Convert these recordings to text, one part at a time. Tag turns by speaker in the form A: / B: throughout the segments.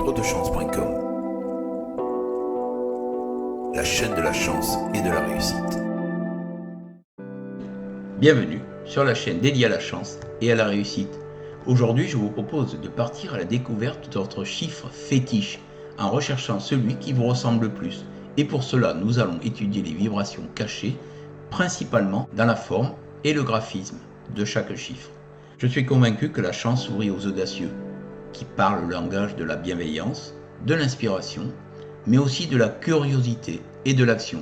A: livredechance.com, la chaîne de la chance et de la réussite.
B: Bienvenue sur la chaîne dédiée à la chance et à la réussite. Aujourd'hui, je vous propose de partir à la découverte de votre chiffre fétiche en recherchant celui qui vous ressemble le plus. Et pour cela, nous allons étudier les vibrations cachées, principalement dans la forme et le graphisme de chaque chiffre. Je suis convaincu que la chance sourit aux audacieux, qui parlent le langage de la bienveillance, de l'inspiration, mais aussi de la curiosité et de l'action.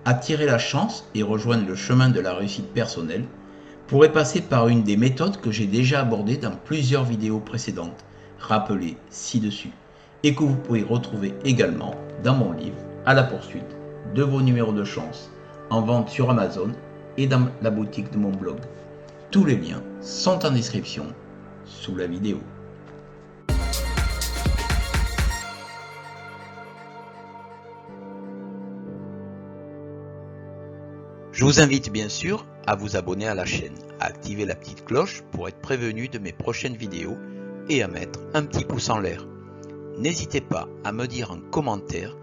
B: Attirer la chance et rejoindre le chemin de la réussite personnelle pourrait passer par une des méthodes que j'ai déjà abordées dans plusieurs vidéos précédentes, rappelées ci-dessus, et que vous pouvez retrouver également dans mon livre « À la poursuite de vos numéros de chance » en vente sur Amazon et dans la boutique de mon blog. Tous les liens sont en description sous la vidéo. Je vous invite bien sûr à vous abonner à la chaîne, à activer la petite cloche pour être prévenu de mes prochaines vidéos et à mettre un petit pouce en l'air. N'hésitez pas à me dire en commentaire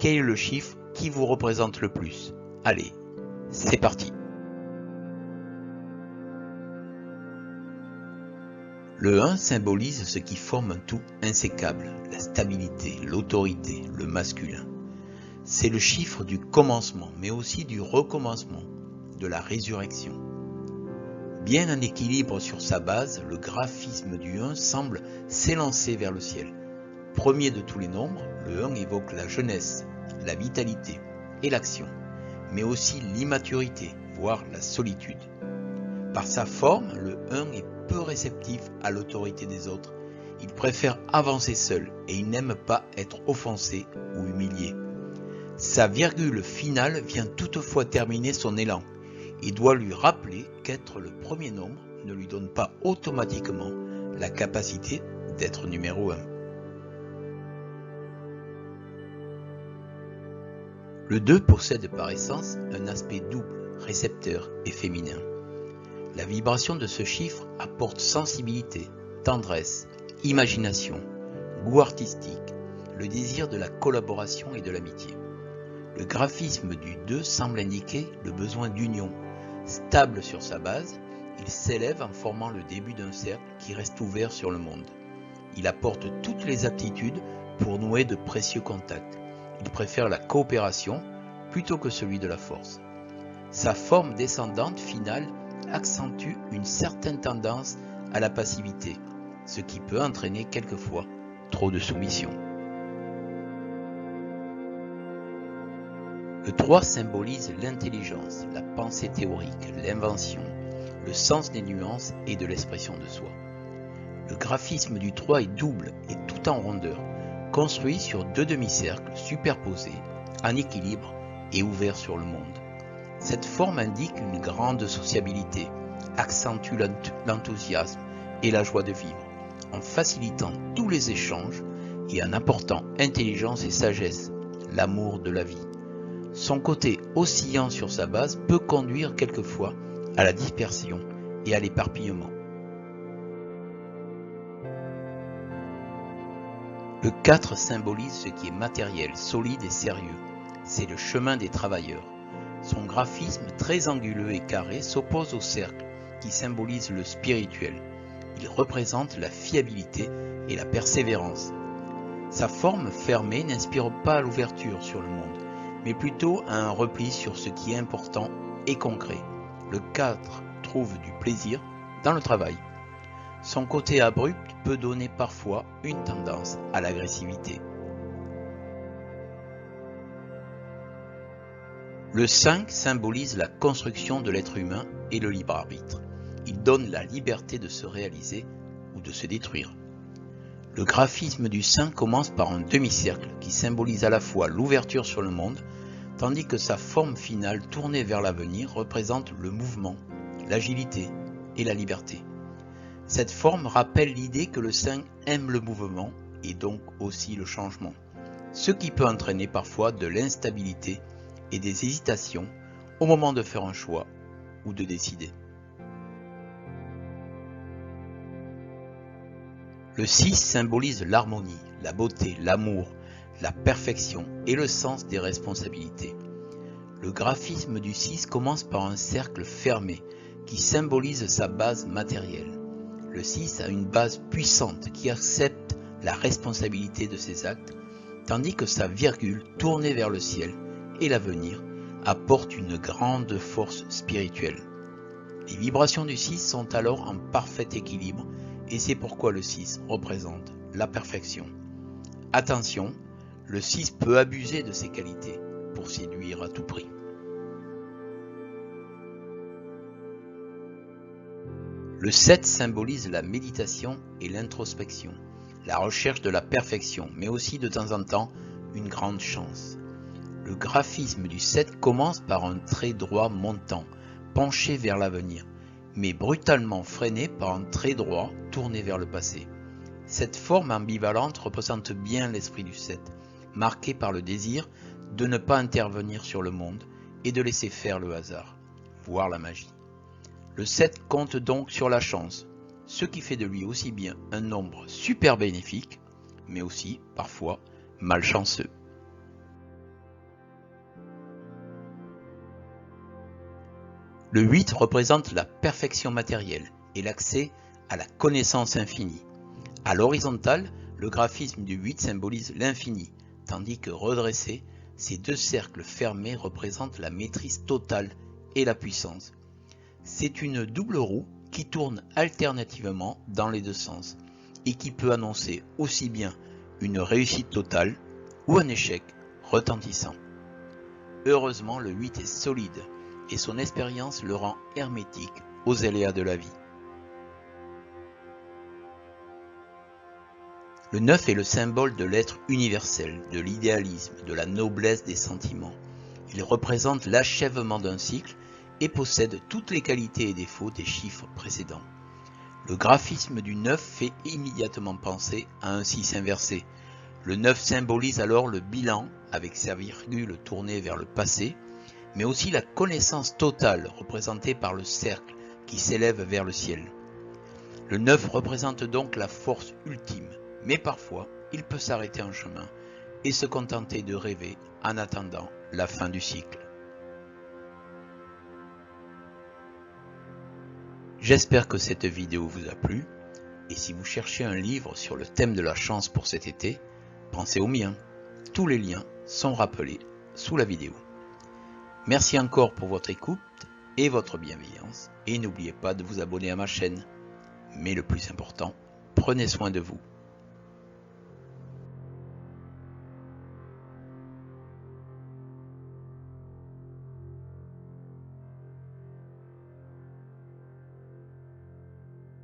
B: quel est le chiffre qui vous représente le plus. Allez, c'est parti. Le 1 symbolise ce qui forme un tout insécable, la stabilité, l'autorité, le masculin. C'est le chiffre du commencement, mais aussi du recommencement, de la résurrection. Bien en équilibre sur sa base, le graphisme du 1 semble s'élancer vers le ciel. Premier de tous les nombres, le 1 évoque la jeunesse, la vitalité et l'action, mais aussi l'immaturité, voire la solitude. Par sa forme, le 1 est peu réceptif à l'autorité des autres. Il préfère avancer seul et il n'aime pas être offensé ou humilié. Sa virgule finale vient toutefois terminer son élan et doit lui rappeler qu'être le premier nombre ne lui donne pas automatiquement la capacité d'être numéro 1. Le 2 possède par essence un aspect double, récepteur et féminin. La vibration de ce chiffre apporte sensibilité, tendresse, imagination, goût artistique, le désir de la collaboration et de l'amitié. Le graphisme du 2 semble indiquer le besoin d'union. Stable sur sa base, il s'élève en formant le début d'un cercle qui reste ouvert sur le monde. Il apporte toutes les aptitudes pour nouer de précieux contacts. Il préfère la coopération plutôt que celui de la force. Sa forme descendante finale accentue une certaine tendance à la passivité, ce qui peut entraîner quelquefois trop de soumission. Le 3 symbolise l'intelligence, la pensée théorique, l'invention, le sens des nuances et de l'expression de soi. Le graphisme du 3 est double et tout en rondeur, construit sur deux demi-cercles superposés, en équilibre et ouverts sur le monde. Cette forme indique une grande sociabilité, accentue l'enthousiasme et la joie de vivre, en facilitant tous les échanges et en apportant intelligence et sagesse, l'amour de la vie. Son côté oscillant sur sa base peut conduire quelquefois à la dispersion et à l'éparpillement. Le 4 symbolise ce qui est matériel, solide et sérieux. C'est le chemin des travailleurs. Son graphisme très anguleux et carré s'oppose au cercle qui symbolise le spirituel. Il représente la fiabilité et la persévérance. Sa forme fermée n'inspire pas l'ouverture sur le monde, mais plutôt à un repli sur ce qui est important et concret. Le 4 trouve du plaisir dans le travail. Son côté abrupt peut donner parfois une tendance à l'agressivité. Le 5 symbolise la construction de l'être humain et le libre arbitre. Il donne la liberté de se réaliser ou de se détruire. Le graphisme du 5 commence par un demi-cercle qui symbolise à la fois l'ouverture sur le monde, tandis que sa forme finale tournée vers l'avenir représente le mouvement, l'agilité et la liberté. Cette forme rappelle l'idée que le 5 aime le mouvement et donc aussi le changement, ce qui peut entraîner parfois de l'instabilité et des hésitations au moment de faire un choix ou de décider. Le 6 symbolise l'harmonie, la beauté, l'amour, la perfection et le sens des responsabilités. Le graphisme du 6 commence par un cercle fermé qui symbolise sa base matérielle. Le 6 a une base puissante qui accepte la responsabilité de ses actes, tandis que sa virgule tournée vers le ciel et l'avenir apporte une grande force spirituelle. Les vibrations du 6 sont alors en parfait équilibre et c'est pourquoi le 6 représente la perfection. Attention, le 6 peut abuser de ses qualités pour séduire à tout prix. Le 7 symbolise la méditation et l'introspection, la recherche de la perfection, mais aussi de temps en temps une grande chance. Le graphisme du 7 commence par un trait droit montant, penché vers l'avenir, mais brutalement freiné par un trait droit tourné vers le passé. Cette forme ambivalente représente bien l'esprit du 7, marqué par le désir de ne pas intervenir sur le monde et de laisser faire le hasard, voire la magie. Le 7 compte donc sur la chance, ce qui fait de lui aussi bien un nombre super bénéfique, mais aussi, parfois, malchanceux. Le 8 représente la perfection matérielle et l'accès à la connaissance infinie. À l'horizontale, le graphisme du 8 symbolise l'infini, tandis que redressé, ces deux cercles fermés représentent la maîtrise totale et la puissance. C'est une double roue qui tourne alternativement dans les deux sens et qui peut annoncer aussi bien une réussite totale ou un échec retentissant. Heureusement, le 8 est solide et son expérience le rend hermétique aux aléas de la vie. Le 9 est le symbole de l'être universel, de l'idéalisme, de la noblesse des sentiments. Il représente l'achèvement d'un cycle et possède toutes les qualités et défauts des chiffres précédents. Le graphisme du 9 fait immédiatement penser à un 6 inversé. Le 9 symbolise alors le bilan avec sa virgule tournée vers le passé, mais aussi la connaissance totale représentée par le cercle qui s'élève vers le ciel. Le 9 représente donc la force ultime, mais parfois il peut s'arrêter en chemin et se contenter de rêver en attendant la fin du cycle. J'espère que cette vidéo vous a plu, et si vous cherchez un livre sur le thème de la chance pour cet été, pensez au mien. Tous les liens sont rappelés sous la vidéo. Merci encore pour votre écoute et votre bienveillance, et n'oubliez pas de vous abonner à ma chaîne. Mais le plus important, prenez soin de vous.